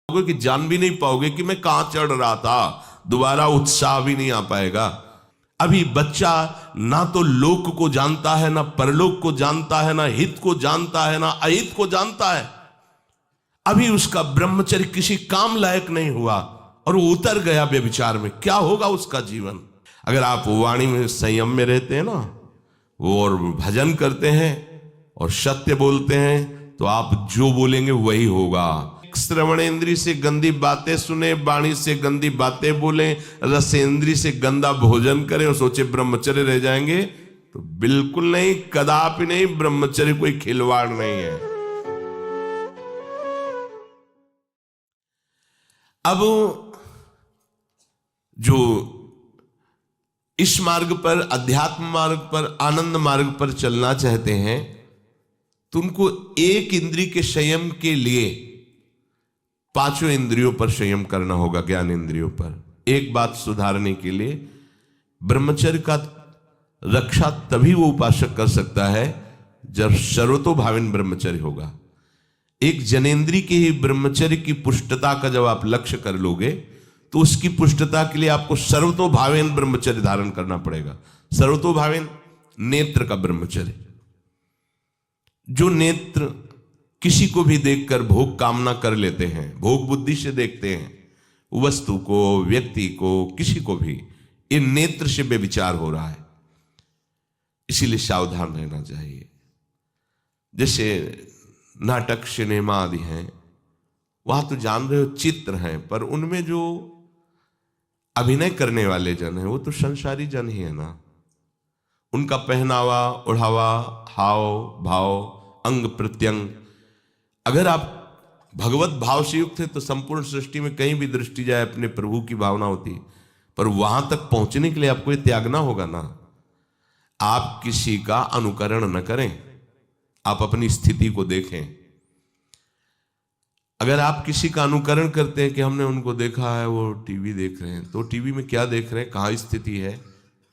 कि जान भी नहीं पाओगे कि मैं कहां चढ़ रहा था, दोबारा उत्साह भी नहीं आ पाएगा। अभी बच्चा ना तो लोक को जानता है, ना परलोक को जानता है, ना हित को जानता है, ना अहित को जानता है। अभी उसका ब्रह्मचर्य किसी काम लायक नहीं हुआ और वो उतर गया व्यभिचार में, क्या होगा उसका जीवन। अगर आप वाणी में संयम में रहते हैं ना, वो और भजन करते हैं और सत्य बोलते हैं, तो आप जो बोलेंगे वही होगा। श्रवणेंद्री से गंदी बातें सुने, वाणी से गंदी बातें बोले, रसेंद्री से गंदा भोजन करें और सोचे ब्रह्मचर्य रह जाएंगे, तो बिल्कुल नहीं, कदापि नहीं। ब्रह्मचर्य कोई खिलवाड़ नहीं है। अब जो इस मार्ग पर, अध्यात्म मार्ग पर, आनंद मार्ग पर चलना चाहते हैं, तो उनको एक इंद्रिय के संयम के लिए पांचों इंद्रियों पर संयम करना होगा, ज्ञान इंद्रियों पर। एक बात सुधारने के लिए, ब्रह्मचर्य का रक्षा तभी वो उपासक कर सकता है जब सर्वतोभावेन ब्रह्मचर्य होगा। एक जनेन्द्रीय के ही ब्रह्मचर्य की पुष्टता का जब आप लक्ष्य कर लोगे, तो उसकी पुष्टता के लिए आपको सर्वतोभावेन ब्रह्मचर्य धारण करना पड़ेगा। सर्वतोभावेन नेत्र का ब्रह्मचर्य, जो नेत्र किसी को भी देखकर भोग कामना कर लेते हैं, भोग बुद्धि से देखते हैं वस्तु को, व्यक्ति को, किसी को भी, ये नेत्र से बेविचार हो रहा है। इसीलिए सावधान रहना चाहिए। जैसे नाटक, सिनेमा आदि हैं, वहां तो जान रहे हो चित्र हैं, पर उनमें जो अभिनय करने वाले जन हैं वो तो संसारी जन ही है ना। उनका पहनावा, ओढ़ावा, हाव भाव, अंग प्रत्यंग, अगर आप भगवत भाव से युक्त है तो संपूर्ण सृष्टि में कहीं भी दृष्टि जाए अपने प्रभु की भावना होती है। पर वहां तक पहुंचने के लिए आपको ये त्यागना होगा ना। आप किसी का अनुकरण न करें, आप अपनी स्थिति को देखें। अगर आप किसी का अनुकरण करते हैं कि हमने उनको देखा है, वो टीवी देख रहे हैं, तो टीवी में क्या देख रहे हैं, कहाँ स्थिति है,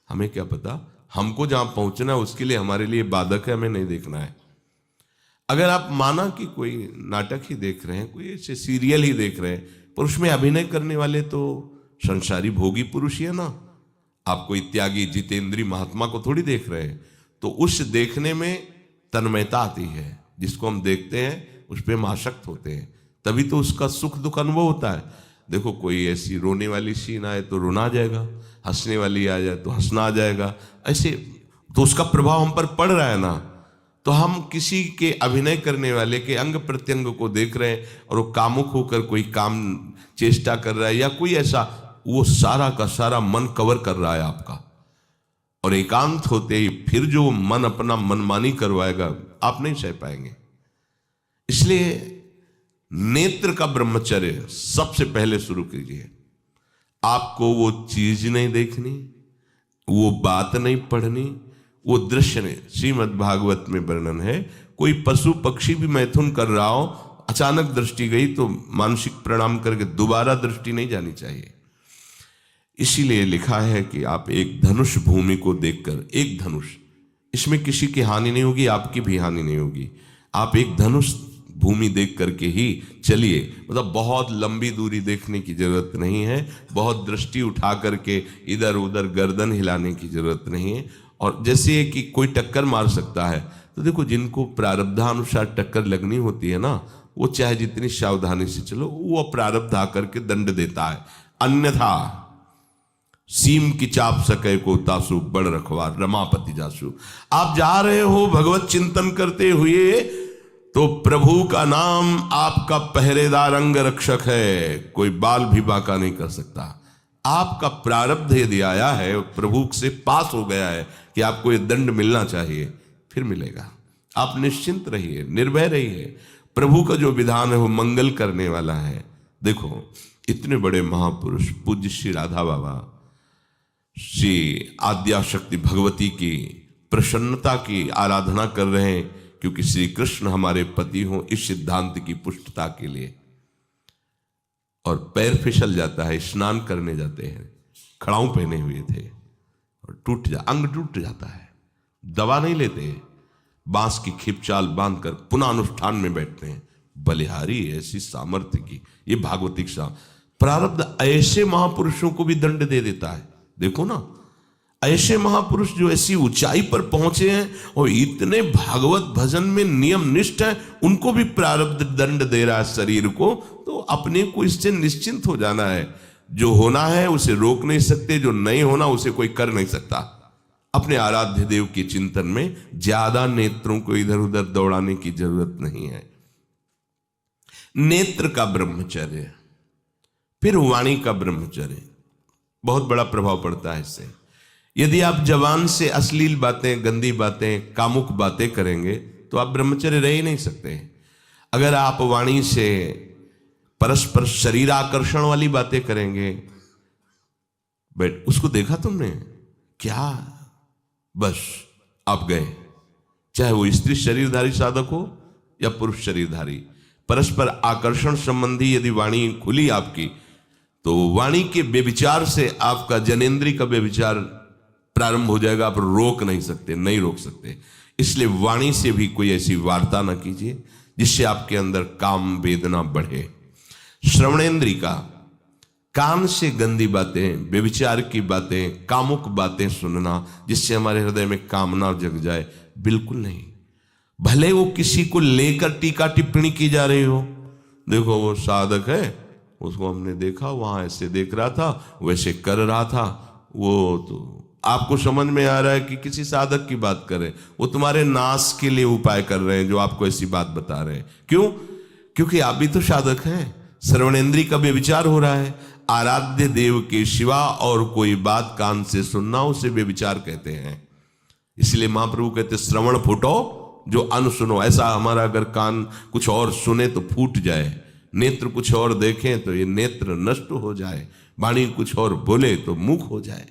हमें क्या पता। हमको जहां पहुंचना है उसके लिए हमारे लिए बाधक है, हमें नहीं देखना है। अगर आप माना कि कोई नाटक ही देख रहे हैं, कोई ऐसे सीरियल ही देख रहे हैं, पर उसमें अभिनय करने वाले तो संसारी भोगी पुरुष ही है ना। आप कोई त्यागी जितेंद्री महात्मा को थोड़ी देख रहे हैं, तो उस देखने में तन्मयता आती है। जिसको हम देखते हैं उस पर हम आसक्त होते हैं, तभी तो उसका सुख दुख अनुभव होता है। देखो कोई ऐसी रोने वाली सीन आए तो रोना आ जाएगा, हंसने वाली आ जाए तो हंसना आ जाएगा, ऐसे तो उसका प्रभाव हम पर पड़ रहा है ना। तो हम किसी के अभिनय करने वाले के अंग प्रत्यंग को देख रहे हैं और वो कामुक होकर कोई काम चेष्टा कर रहा है, या कोई ऐसा, वो सारा का सारा मन कवर कर रहा है आपका। और एकांत होते ही फिर जो मन अपना मनमानी करवाएगा, आप नहीं सह पाएंगे। इसलिए नेत्र का ब्रह्मचर्य सबसे पहले शुरू कीजिए। आपको वो चीज नहीं देखनी, वो बात नहीं पढ़नी, वो दृश्य नहीं। श्रीमद् भागवत में वर्णन है, कोई पशु पक्षी भी मैथुन कर रहा हो, अचानक दृष्टि गई तो मानसिक प्रणाम करके दोबारा दृष्टि नहीं जानी चाहिए। इसीलिए लिखा है कि आप एक धनुष भूमि को देखकर, एक धनुष, इसमें किसी की हानि नहीं होगी, आपकी भी हानि नहीं होगी। आप एक धनुष भूमि देख करके ही चलिए। मतलब बहुत लंबी दूरी देखने की जरूरत नहीं है, बहुत दृष्टि उठा करके इधर उधर गर्दन हिलाने की जरूरत नहीं है। और जैसे कि कोई टक्कर मार सकता है, तो देखो जिनको प्रारब्धानुसार टक्कर लगनी होती है ना, वो चाहे जितनी सावधानी से चलो, वो प्रारब्ध आकर के दंड देता है। अन्यथा सीम की चाप सके को तासु, बड़ रखवार रमापति जासु। आप जा रहे हो भगवत चिंतन करते हुए, तो प्रभु का नाम आपका पहरेदार अंग रक्षक है, कोई बाल भी बाका नहीं कर सकता। आपका प्रारब्ध यदि आया है, प्रभु से पास हो गया है कि आपको ये दंड मिलना चाहिए, फिर मिलेगा। आप निश्चिंत रहिए, निर्भय रहिए। प्रभु का जो विधान है वो मंगल करने वाला है। देखो इतने बड़े महापुरुष पूज्य श्री राधा बाबा, श्री आद्याशक्ति भगवती की प्रसन्नता की आराधना कर रहे हैं, क्योंकि श्री कृष्ण हमारे पति हों, इस सिद्धांत की पुष्टता के लिए। और पैर फिसल जाता है, स्नान करने जाते हैं, खड़ाऊ पहने हुए थे और अंग टूट जाता है, दवा नहीं लेते, बांस की खिपचाल बांधकर पुनः अनुष्ठान में बैठते हैं, बलिहारी ऐसी सामर्थ्य की, ये भागवतिक प्रारब्ध ऐसे महापुरुषों को भी दंड दे देता है। देखो ना, ऐसे महापुरुष जो ऐसी ऊंचाई पर पहुंचे हैं और इतने भागवत भजन में नियम निष्ठ है, उनको भी प्रारब्ध दंड दे रहा है शरीर को। तो अपने को इससे निश्चिंत हो जाना है। जो होना है उसे रोक नहीं सकते, जो नहीं होना उसे कोई कर नहीं सकता। अपने आराध्य देव के चिंतन में ज्यादा नेत्रों को इधर उधर दौड़ाने की जरूरत नहीं है। नेत्र का ब्रह्मचर्य, फिर वाणी का ब्रह्मचर्य, बहुत बड़ा प्रभाव पड़ता है इससे। यदि आप जवान से अश्लील बातें, गंदी बातें, कामुक बातें करेंगे तो आप ब्रह्मचर्य रह ही नहीं सकते। अगर आप वाणी से परस्पर शरीर आकर्षण वाली बातें करेंगे, बट उसको देखा तुमने क्या, बस आप गए। चाहे वो स्त्री शरीरधारी साधक हो या पुरुष शरीरधारी, परस्पर आकर्षण संबंधी यदि वाणी खुली आपकी, तो वाणी के व्यभिचार से आपका जनेंद्री का व्यभिचार प्रारंभ हो जाएगा। आप रोक नहीं सकते, नहीं रोक सकते। इसलिए वाणी से भी कोई ऐसी वार्ता ना कीजिए जिससे आपके अंदर काम वेदना बढ़े। श्रवणेंद्री का, कान से गंदी बातें, व्यभिचार की बातें, कामुक बातें सुनना जिससे हमारे हृदय में कामना जग जाए, बिल्कुल नहीं। भले वो किसी को लेकर टीका टिप्पणी की जा रही हो, देखो वो साधक है, उसको हमने देखा वहां ऐसे देख रहा था, वैसे कर रहा था, वो तो आपको समझ में आ रहा है कि किसी साधक की बात कर रहे हैं, वो तुम्हारे नाश के लिए उपाय कर रहे हैं जो आपको ऐसी बात बता रहे हैं। क्यों? क्योंकि आप भी तो साधक हैं। श्रवणेंद्री का व्यभिचार हो रहा है। आराध्य देव के सिवा और कोई बात कान से सुनना उसे व्यभिचार कहते हैं। इसलिए महाप्रभु कहते श्रवण फूटो जो अन सुनो। ऐसा हमारा अगर कान कुछ और सुने तो फूट जाए, नेत्र कुछ और देखें तो ये नेत्र नष्ट हो जाए, वाणी कुछ और बोले तो मुख हो जाए।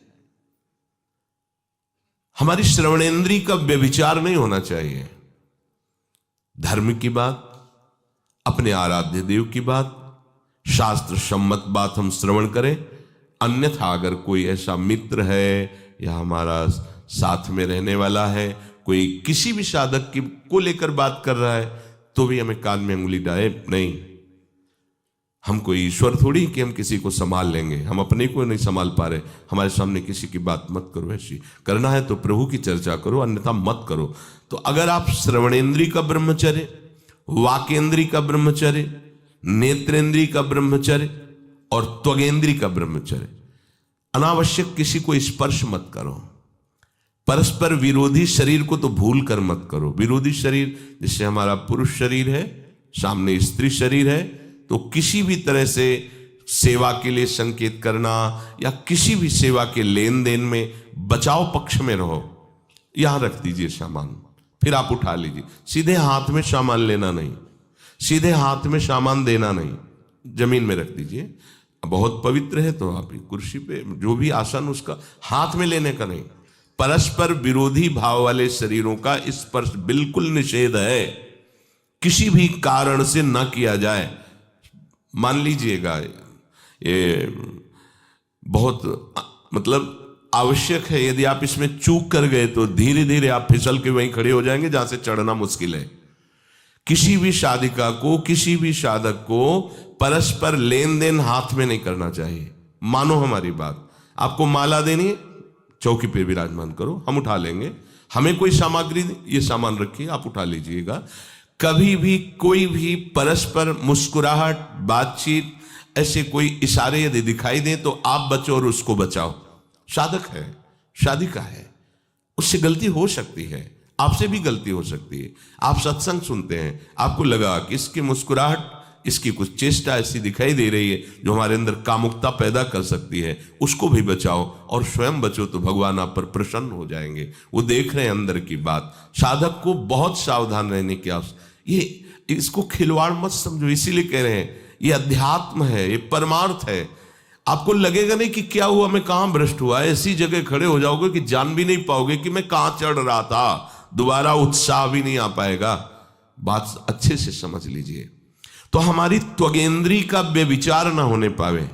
हमारी श्रवणेंद्री का व्यभिचार नहीं होना चाहिए। धर्म की बात, अपने आराध्य देव की बात, शास्त्र सम्मत बात हम श्रवण करें। अन्यथा अगर कोई ऐसा मित्र है या हमारा साथ में रहने वाला है, कोई किसी भी साधक की को लेकर बात कर रहा है, तो भी हमें कान में उंगली डाले नहीं। हम कोई ईश्वर थोड़ी कि हम किसी को संभाल लेंगे, हम अपने को नहीं संभाल पा रहे। हमारे सामने किसी की बात मत करो, ऐसी करना है तो प्रभु की चर्चा करो, अन्यथा मत करो। तो अगर आप श्रवणेंद्री का ब्रह्मचर्य, वाकेंद्री का ब्रह्मचर्य, नेत्रेंद्री का ब्रह्मचर्य और त्वगेंद्री का ब्रह्मचर्य, अनावश्यक किसी को स्पर्श मत करो। परस्पर विरोधी शरीर को तो भूल कर मत करो। विरोधी शरीर जिससे हमारा पुरुष शरीर है, सामने स्त्री शरीर है, तो किसी भी तरह से सेवा के लिए संकेत करना या किसी भी सेवा के लेन देन में बचाव पक्ष में रहो। यहां रख दीजिए सामान, फिर आप उठा लीजिए। सीधे हाथ में सामान लेना नहीं, सीधे हाथ में सामान देना नहीं, जमीन में रख दीजिए। बहुत पवित्र है तो आप कुर्सी पे जो भी आसन उसका हाथ में लेने का नहीं। परस्पर विरोधी भाव वाले शरीरों का स्पर्श बिल्कुल निषेध है, किसी भी कारण से न किया जाए। मान लीजिएगा ये बहुत मतलब आवश्यक है, यदि आप इसमें चूक कर गए तो धीरे धीरे आप फिसल के वहीं खड़े हो जाएंगे जहां से चढ़ना मुश्किल है। किसी भी साधिका को, किसी भी साधक को परस्पर लेन देन हाथ में नहीं करना चाहिए। मानो हमारी बात, आपको माला देनी है, चौकी पे विराजमान करो, हम उठा लेंगे। हमें कोई सामग्री, ये सामान रखिए, आप उठा लीजिएगा। कभी भी कोई भी परस्पर मुस्कुराहट, बातचीत, ऐसे कोई इशारे यदि दिखाई दे तो आप बचो और उसको बचाओ। साधक है, साधिका है, उससे गलती हो सकती है, आपसे भी गलती हो सकती है। आप सत्संग सुनते हैं, आपको लगा कि इसकी मुस्कुराहट, इसकी कुछ चेष्टा ऐसी दिखाई दे रही है जो हमारे अंदर कामुकता पैदा कर सकती है, उसको भी बचाओ और स्वयं बचो, तो भगवान आप पर प्रसन्न हो जाएंगे। वो देख रहे हैं अंदर की बात। साधक को बहुत सावधान रहने की आवश्यकता। ये इसको खिलवाड़ मत समझो, इसीलिए कह रहे हैं ये अध्यात्म है, ये परमार्थ है। आपको लगेगा नहीं कि क्या हुआ, मैं कहां भ्रष्ट हुआ, ऐसी जगह खड़े हो जाओगे कि जान भी नहीं पाओगे कि मैं कहां चढ़ रहा था, दोबारा उत्साह भी नहीं आ पाएगा। बात अच्छे से समझ लीजिए। तो हमारी त्वगेंद्री का व्यभिचार ना होने पावे,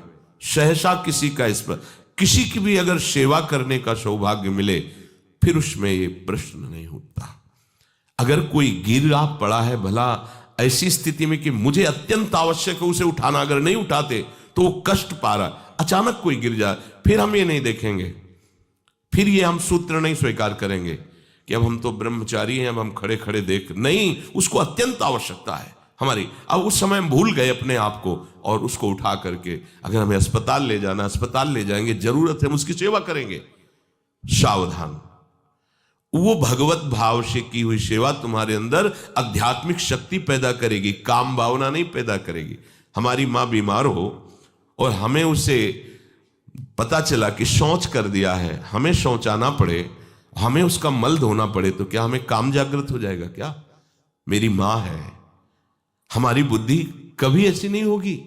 सहसा किसी का इस पर, किसी की भी अगर सेवा करने का सौभाग्य मिले, फिर उसमें ये प्रश्न नहीं उठता। अगर कोई गिर आप पड़ा है, भला ऐसी स्थिति में कि मुझे अत्यंत आवश्यक है उसे उठाना, अगर नहीं उठाते तो वो कष्ट पा रहा, अचानक कोई गिर जाए, फिर हम ये नहीं देखेंगे, फिर ये हम सूत्र नहीं स्वीकार करेंगे कि अब हम तो ब्रह्मचारी हैं, अब हम खड़े खड़े देख, नहीं, उसको अत्यंत आवश्यकता है हमारी। अब उस समय हम भूल गए अपने आप को और उसको उठा करके अगर हमें अस्पताल ले जाना, अस्पताल ले जाएंगे, जरूरत है हम उसकी सेवा करेंगे। सावधान, वो भगवत भाव से की हुई सेवा तुम्हारे अंदर आध्यात्मिक शक्ति पैदा करेगी, काम भावना नहीं पैदा करेगी। हमारी माँ बीमार हो और हमें उसे पता चला कि शौच कर दिया है, हमें शौचाना पड़े, हमें उसका मल धोना पड़े, तो क्या हमें काम जागृत हो जाएगा? क्या मेरी माँ है, हमारी बुद्धि कभी ऐसी नहीं होगी।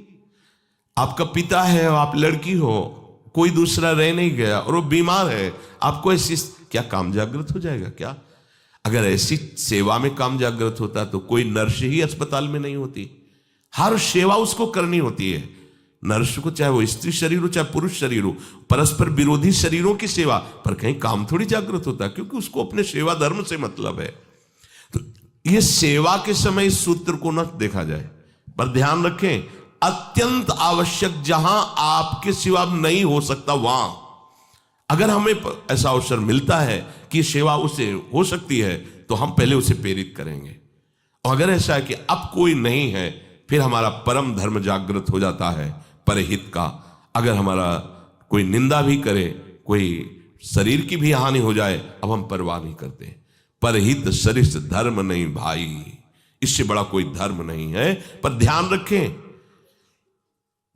आपका पिता है, आप लड़की हो, कोई दूसरा रह नहीं गया और वो बीमार है, आपको ऐसी क्या काम जागृत हो जाएगा? क्या अगर ऐसी सेवा में काम जागृत होता तो कोई नर्स ही अस्पताल में नहीं होती। हर सेवा उसको करनी होती है, नर्स को, चाहे वो स्त्री शरीर हो चाहे पुरुष शरीर हो, परस्पर विरोधी शरीरों की सेवा, पर कहीं काम थोड़ी जागृत होता है, क्योंकि उसको अपने सेवा धर्म से मतलब है। तो ये सेवा के समय इस सूत्र को न देखा जाए, पर ध्यान रखें, अत्यंत आवश्यक जहां आपके सिवा नहीं हो सकता, वहां अगर हमें ऐसा अवसर मिलता है कि सेवा उसे हो सकती है तो हम पहले उसे प्रेरित करेंगे। और अगर ऐसा है कि अब कोई नहीं है, फिर हमारा परम धर्म जागृत हो जाता है परहित का। अगर हमारा कोई निंदा भी करे, कोई शरीर की भी हानि हो जाए, अब हम परवाह नहीं करते। परहित सरिस धर्म नहीं भाई, इससे बड़ा कोई धर्म नहीं है। पर ध्यान रखें,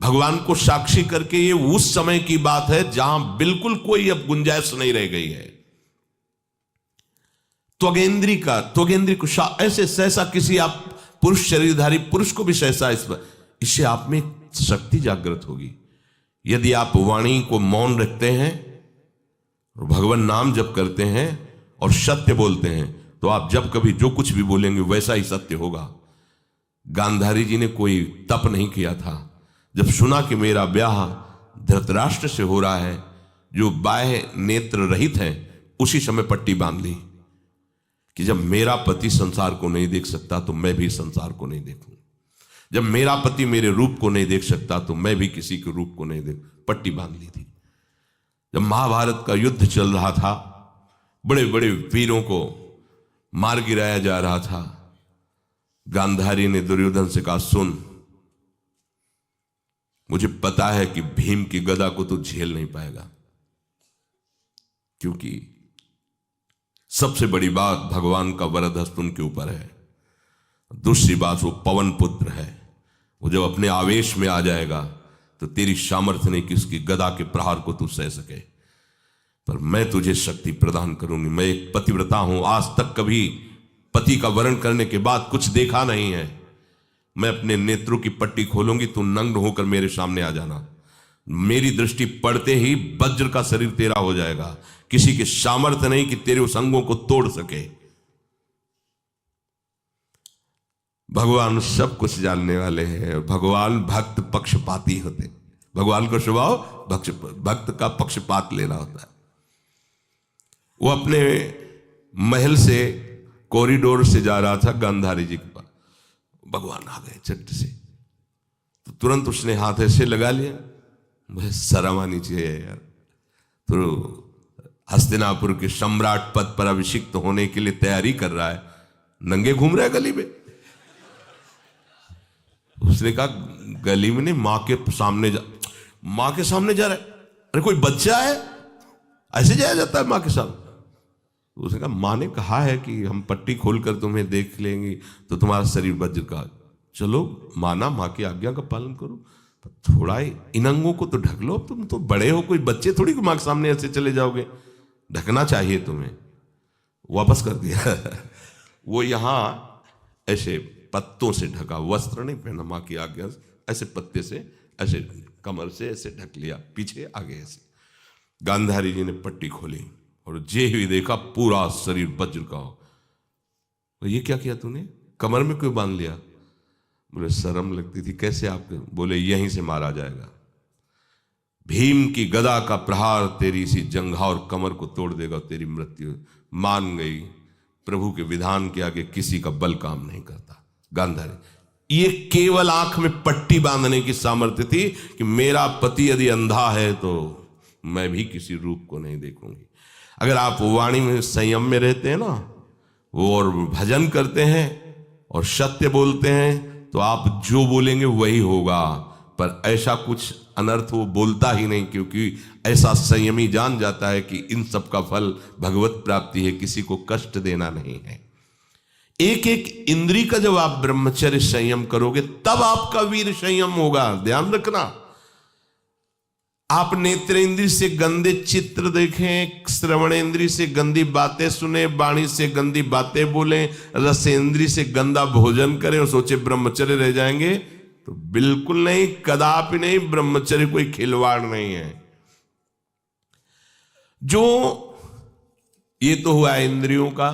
भगवान को साक्षी करके ये उस समय की बात है जहां बिल्कुल कोई अब गुंजाइश नहीं रह गई है। त्वगेंद्री को ऐसे सहसा किसी आप पुरुष शरीरधारी पुरुष को भी सहसा इससे आप में शक्ति जागृत होगी। यदि आप वाणी को मौन रखते हैं और भगवान नाम जप करते हैं और सत्य बोलते हैं, तो आप जब कभी जो कुछ भी बोलेंगे वैसा ही सत्य होगा। गांधारी जी ने कोई तप नहीं किया था, जब सुना कि मेरा ब्याह धृतराष्ट्र से हो रहा है जो बाह्य नेत्र रहित हैं, उसी समय पट्टी बांध ली कि जब मेरा पति संसार को नहीं देख सकता तो मैं भी संसार को नहीं देखूं, जब मेरा पति मेरे रूप को नहीं देख सकता तो मैं भी किसी के रूप को नहीं देख, पट्टी बांध ली थी। जब महाभारत का युद्ध चल रहा था, बड़े बड़े वीरों को मार गिराया जा रहा था, गांधारी ने दुर्योधन से कहा, सुन, मुझे पता है कि भीम की गदा को तो झेल नहीं पाएगा, क्योंकि सबसे बड़ी बात भगवान का वरद हस्त उनके ऊपर है। दूसरी बात, वो पवन पुत्र है, वो जब अपने आवेश में आ जाएगा तो तेरी सामर्थ्य नहीं कि उसकी गदा के प्रहार को तू सह सके। पर मैं तुझे शक्ति प्रदान करूंगी। मैं एक पतिव्रता हूं, आज तक कभी पति का वरण करने के बाद कुछ देखा नहीं है। मैं अपने नेत्रों की पट्टी खोलूंगी, तू नग्न होकर मेरे सामने आ जाना। मेरी दृष्टि पड़ते ही वज्र का शरीर तेरा हो जाएगा, किसी के सामर्थ्य नहीं कि तेरे उस अंगों को तोड़ सके। भगवान सब कुछ जानने वाले हैं। भगवान भक्त पक्षपाती होते, भगवान का स्वभाव भक्त का पक्षपात लेना होता है। वो अपने महल से कॉरिडोर से जा रहा था गांधारी जी के पास, भगवान आ गए चट से, तो तुरंत उसने हाथ ऐसे लगा लिया, मुझे शर्म आनी चाहिए यार, तो हस्तिनापुर के सम्राट पद पर अभिषिक्त होने के लिए तैयारी कर रहा है, नंगे घूम रहा है गली में। उसने कहा, गली में नहीं, माँ के सामने जा रहा है। अरे कोई बच्चा है, ऐसे जाया जाता है माँ के सामने? उसने कहा, माँ ने कहा है कि हम पट्टी खोलकर तुम्हें देख लेंगे तो तुम्हारा शरीर वज्र का। चलो माना, माँ की आज्ञा का पालन करो, थोड़ा इन अंगों को तो ढक लो, तुम तो बड़े हो, कोई बच्चे थोड़ी माँ के सामने ऐसे चले जाओगे, ढकना चाहिए तुम्हें। वापस कर दिया। वो यहाँ ऐसे पत्तों से ढका, वस्त्र नहीं पहना, माँ की आज्ञा से ऐसे पत्ते से ऐसे कमर से ऐसे ढक लिया, पीछे आगे ऐसे। गांधारी जी ने पट्टी खोली और जे ही देखा पूरा शरीर वज्र का हो। तो ये क्या किया तूने, कमर में क्यों बांध लिया? बोले शर्म लगती थी। कैसे आपके? बोले यहीं से मारा जाएगा, भीम की गदा का प्रहार तेरी इसी जंघा और कमर को तोड़ देगा, तेरी मृत्यु। मान गई, प्रभु के विधान के आगे किसी का बल काम नहीं करता। गांधारी, ये केवल आंख में पट्टी बांधने की सामर्थ्य थी कि मेरा पति यदि अंधा है तो मैं भी किसी रूप को नहीं देखूंगी। अगर आप वाणी में संयम में रहते हैं ना, वो और भजन करते हैं और सत्य बोलते हैं, तो आप जो बोलेंगे वही होगा। पर ऐसा कुछ अनर्थ वो बोलता ही नहीं, क्योंकि ऐसा संयमी जान जाता है कि इन सब का फल भगवत प्राप्ति है, किसी को कष्ट देना नहीं है। एक एक इंद्री का जब आप ब्रह्मचर्य संयम करोगे तब आपका वीर संयम होगा। ध्यान रखना, आप नेत्रेंद्री से गंदे चित्र देखें, श्रवणेंद्री से गंदी बातें सुने, वाणी से गंदी बातें बोलें, रसेंद्री से गंदा भोजन करें और सोचे ब्रह्मचर्य रह जाएंगे, तो बिल्कुल नहीं, कदापि नहीं। ब्रह्मचर्य कोई खिलवाड़ नहीं है। जो ये तो हुआ इंद्रियों का,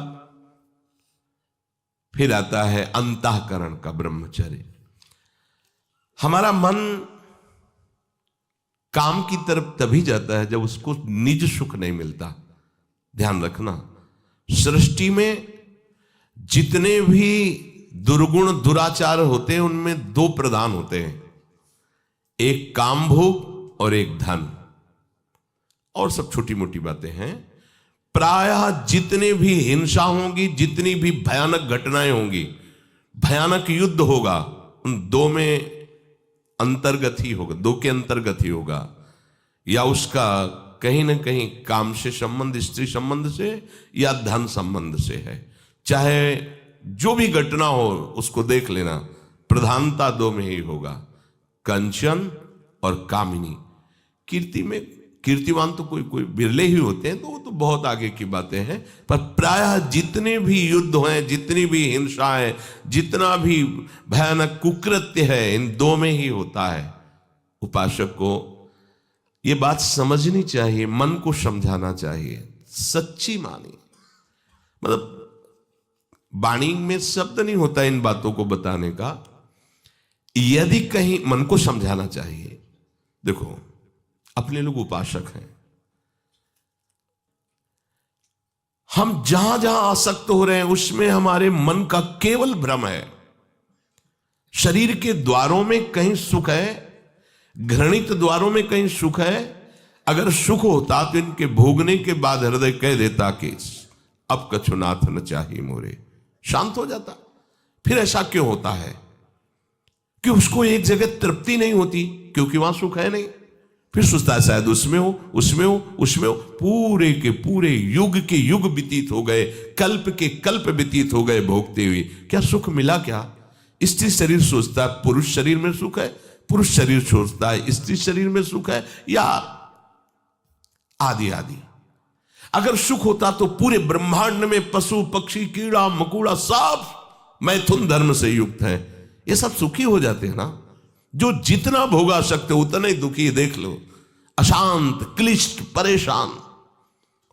फिर आता है अंतःकरण का ब्रह्मचर्य। हमारा मन काम की तरफ तभी जाता है जब उसको निज सुख नहीं मिलता। ध्यान रखना, सृष्टि में जितने भी दुर्गुण दुराचार होते हैं उनमें दो प्रधान होते हैं, एक काम भोग और एक धन, और सब छोटी मोटी बातें हैं। प्रायः जितने भी हिंसा होंगी, जितनी भी भयानक घटनाएं होंगी, भयानक युद्ध होगा, उन दो में अंतर्गत ही होगा, दो के अंतर्गत ही होगा। या उसका कहीं ना कहीं काम से संबंध, स्त्री संबंध से या धन संबंध से है। चाहे जो भी घटना हो उसको देख लेना, प्रधानता दो में ही होगा, कंचन और कामिनी। कीर्ति में कीर्तिवान तो कोई कोई बिरले ही होते हैं, तो वो तो बहुत आगे की बातें हैं। पर प्रायः जितने भी युद्ध हैं, जितनी भी हिंसा है, जितना भी भयानक कुकृत्य है, इन दो में ही होता है। उपासक को ये बात समझनी चाहिए, मन को समझाना चाहिए, सच्ची मानी। मतलब वाणी में शब्द नहीं होता इन बातों को बताने का, यदि कहीं मन को समझाना चाहिए। देखो, अपने लोग उपासक हैं, हम जहां जहां आसक्त हो रहे हैं उसमें हमारे मन का केवल भ्रम है। शरीर के द्वारों में कहीं सुख है, घृणित द्वारों में कहीं सुख है। अगर सुख होता तो इनके भोगने के बाद हृदय कह देता कि अब कछुनाथ न चाहिए मोरे, शांत हो जाता। फिर ऐसा क्यों होता है कि उसको एक जगह तृप्ति नहीं होती, क्योंकि वहां सुख है नहीं। फिर सोचता है शायद उसमें हो, उसमें हो, उसमें हो। पूरे के पूरे युग के युग व्यतीत हो गए, कल्प के कल्प व्यतीत हो गए भोगते हुए, क्या सुख मिला? क्या स्त्री शरीर सोचता है पुरुष शरीर में सुख है, पुरुष शरीर सोचता है स्त्री शरीर में सुख है, या आदि आदि। अगर सुख होता तो पूरे ब्रह्मांड में पशु पक्षी कीड़ा मकोड़ा सब मैथुन धर्म से युक्त है, ये सब सुखी हो जाते हैं ना। जो जितना भोगा सकते उतना ही दुखी। देख लो, अशांत, क्लिष्ट, परेशान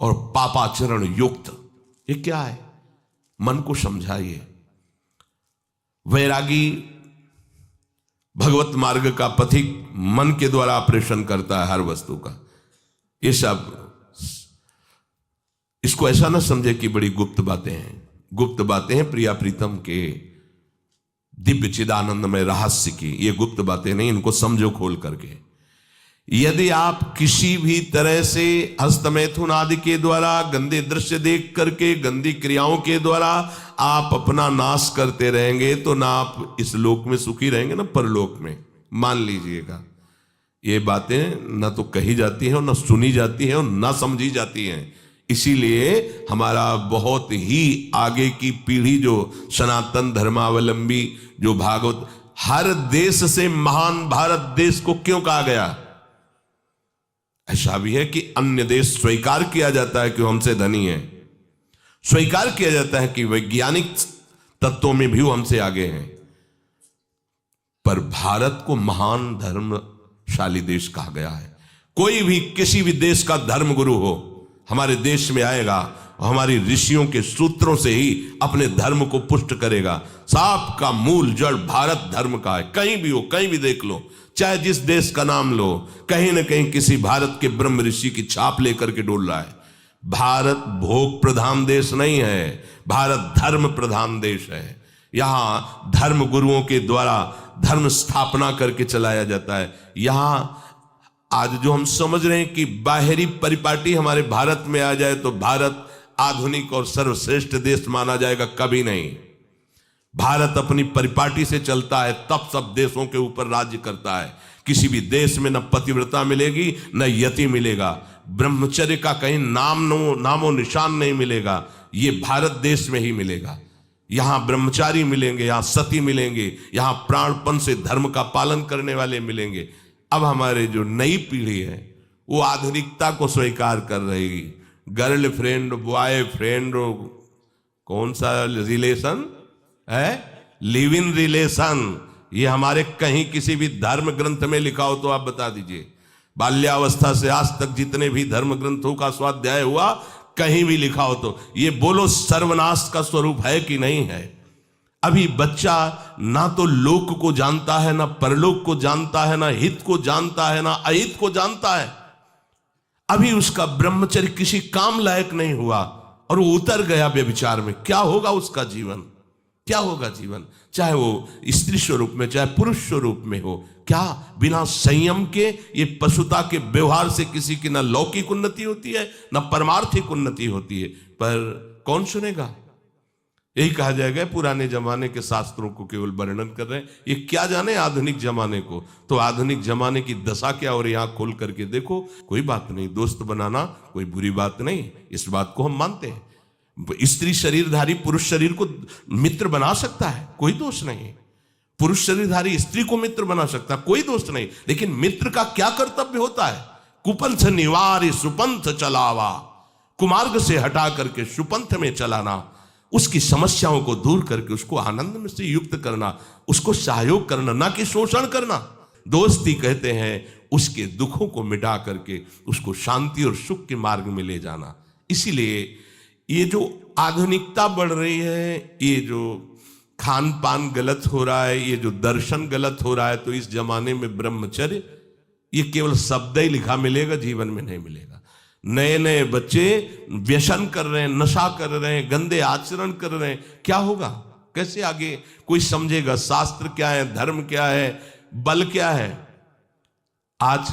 और पापाचरण युक्त, ये क्या है? मन को समझाइए। वैरागी भगवत मार्ग का पथिक मन के द्वारा ऑपरेशन करता है हर वस्तु का। ये सब, इसको ऐसा ना समझे कि बड़ी गुप्त बातें हैं। गुप्त बातें हैं प्रिया प्रीतम के दिव्य चिदानंद में रहस्य की, ये गुप्त बातें नहीं, इनको समझो खोल करके। यदि आप किसी भी तरह से हस्तमैथुन आदि के द्वारा, गंदे दृश्य देख करके, गंदी क्रियाओं के द्वारा आप अपना नाश करते रहेंगे, तो ना आप इस लोक में सुखी रहेंगे ना परलोक में। मान लीजिएगा, ये बातें ना तो कही जाती हैं और ना सुनी जाती हैं और ना समझी जाती हैं। इसीलिए हमारा बहुत ही आगे की पीढ़ी जो सनातन धर्मावलंबी, जो भागवत, हर देश से महान भारत देश को क्यों कहा गया? ऐसा भी है कि अन्य देश स्वीकार किया जाता है कि हमसे धनी है, स्वीकार किया जाता है कि वैज्ञानिक तत्वों में भी वो हमसे आगे हैं, पर भारत को महान धर्मशाली देश कहा गया है। कोई भी किसी भी देश का धर्म गुरु हो, हमारे देश में आएगा और हमारी ऋषियों के सूत्रों से ही अपने धर्म को पुष्ट करेगा। साप का मूल जड़ भारत धर्म का है। कहीं भी हो, कहीं भी देख लो, चाहे जिस देश का नाम लो, कहीं ना कहीं किसी भारत के ब्रह्म ऋषि की छाप लेकर के डोल रहा है। भारत भोग प्रधान देश नहीं है, भारत धर्म प्रधान देश है। यहाँ धर्म गुरुओं के द्वारा धर्म स्थापना करके चलाया जाता है। यहाँ आज जो हम समझ रहे हैं कि बाहरी परिपाटी हमारे भारत में आ जाए तो भारत आधुनिक और सर्वश्रेष्ठ देश माना जाएगा, कभी नहीं। भारत अपनी परिपाटी से चलता है, तब सब देशों के ऊपर राज्य करता है। किसी भी देश में न पतिव्रता मिलेगी न यति मिलेगा, ब्रह्मचर्य का कहीं नामो निशान नहीं मिलेगा। ये भारत देश में ही मिलेगा। यहाँ ब्रह्मचारी मिलेंगे, यहाँ सती मिलेंगे, यहाँ प्राणपण से धर्म का पालन करने वाले मिलेंगे। अब हमारे जो नई पीढ़ी है वो आधुनिकता को स्वीकार कर रही। गर्लफ्रेंड, बॉयफ्रेंड, कौन सा रिलेशन है, लिव इन रिलेशन, ये हमारे कहीं किसी भी धर्म ग्रंथ में लिखा हो तो आप बता दीजिए। बाल्यावस्था से आज तक जितने भी धर्म ग्रंथों का स्वाध्याय हुआ, कहीं भी लिखा हो तो ये बोलो सर्वनाश का स्वरूप है कि नहीं है। अभी बच्चा ना तो लोक को जानता है, ना परलोक को जानता है, ना हित को जानता है, ना अहित को जानता है। अभी उसका ब्रह्मचर्य किसी काम लायक नहीं हुआ और वो उतर गया व्यभिचार में। क्या होगा उसका जीवन, क्या होगा जीवन, चाहे वो स्त्री स्वरूप में चाहे पुरुष स्वरूप में हो। क्या बिना संयम के ये पशुता के व्यवहार से किसी की ना लौकिक उन्नति होती है ना परमार्थिक उन्नति होती है। पर कौन सुनेगा? यही कहा जाएगा पुराने जमाने के शास्त्रों को केवल वर्णन कर रहे हैं, ये क्या जाने आधुनिक जमाने को। तो आधुनिक जमाने की दशा क्या, और यहाँ खोल करके देखो। कोई बात नहीं, दोस्त बनाना कोई बुरी बात नहीं, इस बात को हम मानते हैं। स्त्री शरीरधारी पुरुष शरीर को मित्र बना सकता है, कोई दोष नहीं। पुरुष शरीरधारी स्त्री को मित्र बना सकता है, कोई दोष नहीं। लेकिन मित्र का क्या कर्तव्य होता है? कुपंथ निवार सुपंथ चलावा, कुमार्ग से हटा करके सुपंथ में चलाना, उसकी समस्याओं को दूर करके उसको आनंद में से युक्त करना, उसको सहयोग करना, ना कि शोषण करना। दोस्ती कहते हैं उसके दुखों को मिटा करके उसको शांति और सुख के मार्ग में ले जाना। इसीलिए ये जो आधुनिकता बढ़ रही है, ये जो खान पान गलत हो रहा है, ये जो दर्शन गलत हो रहा है, तो इस जमाने में ब्रह्मचर्य ये केवल शब्द ही लिखा मिलेगा, जीवन में नहीं मिलेगा। नए नए बच्चे व्यसन कर रहे हैं, नशा कर रहे हैं, गंदे आचरण कर रहे हैं। क्या होगा, कैसे आगे कोई समझेगा? शास्त्र क्या है, धर्म क्या है, बल क्या है? आज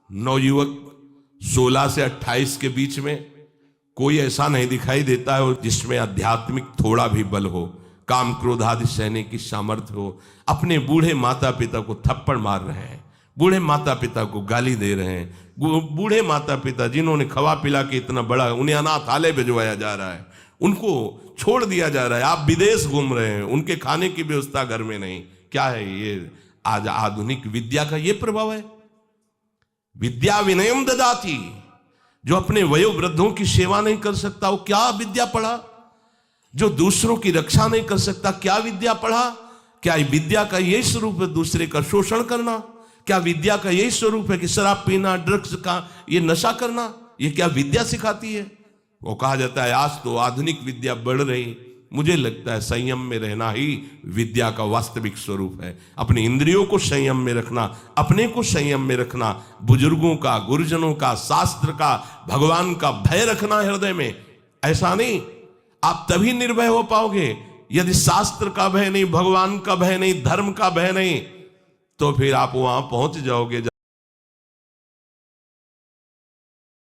नवयुवक 16 से 28 के बीच में कोई ऐसा नहीं दिखाई देता है जिसमें आध्यात्मिक थोड़ा भी बल हो, काम क्रोध आदि सहने की सामर्थ्य हो। अपने बूढ़े माता पिता को थप्पड़ मार रहे हैं, बूढ़े माता पिता को गाली दे रहे हैं, बूढ़े माता पिता जिन्होंने खवा पिला के इतना बड़ा, उन्हें अनाथालय भिजवाया जा रहा है, उनको छोड़ दिया जा रहा है। आप विदेश घूम रहे हैं, उनके खाने की व्यवस्था घर में नहीं। क्या है ये? आज आधुनिक विद्या का ये प्रभाव है। विद्या विनयम ददाति, जो अपने वयोवृद्धों की सेवा नहीं कर सकता वो क्या विद्या पढ़ा? जो दूसरों की रक्षा नहीं कर सकता क्या विद्या पढ़ा? क्या विद्या का यही स्वरूप है दूसरे का शोषण करना? क्या विद्या का यही स्वरूप है कि शराब पीना, ड्रग्स का ये नशा करना? ये क्या विद्या सिखाती है? वो कहा जाता है आज तो आधुनिक विद्या बढ़ रही। मुझे लगता है संयम में रहना ही विद्या का वास्तविक स्वरूप है। अपनी इंद्रियों को संयम में रखना, अपने को संयम में रखना, बुजुर्गों का, गुरुजनों का, शास्त्र का, भगवान का भय रखना हृदय में। ऐसा नहीं, आप तभी निर्भय हो पाओगे यदि शास्त्र का भय नहीं, भगवान का भय नहीं, धर्म का भय नहीं, तो फिर आप वहां पहुंच जाओगे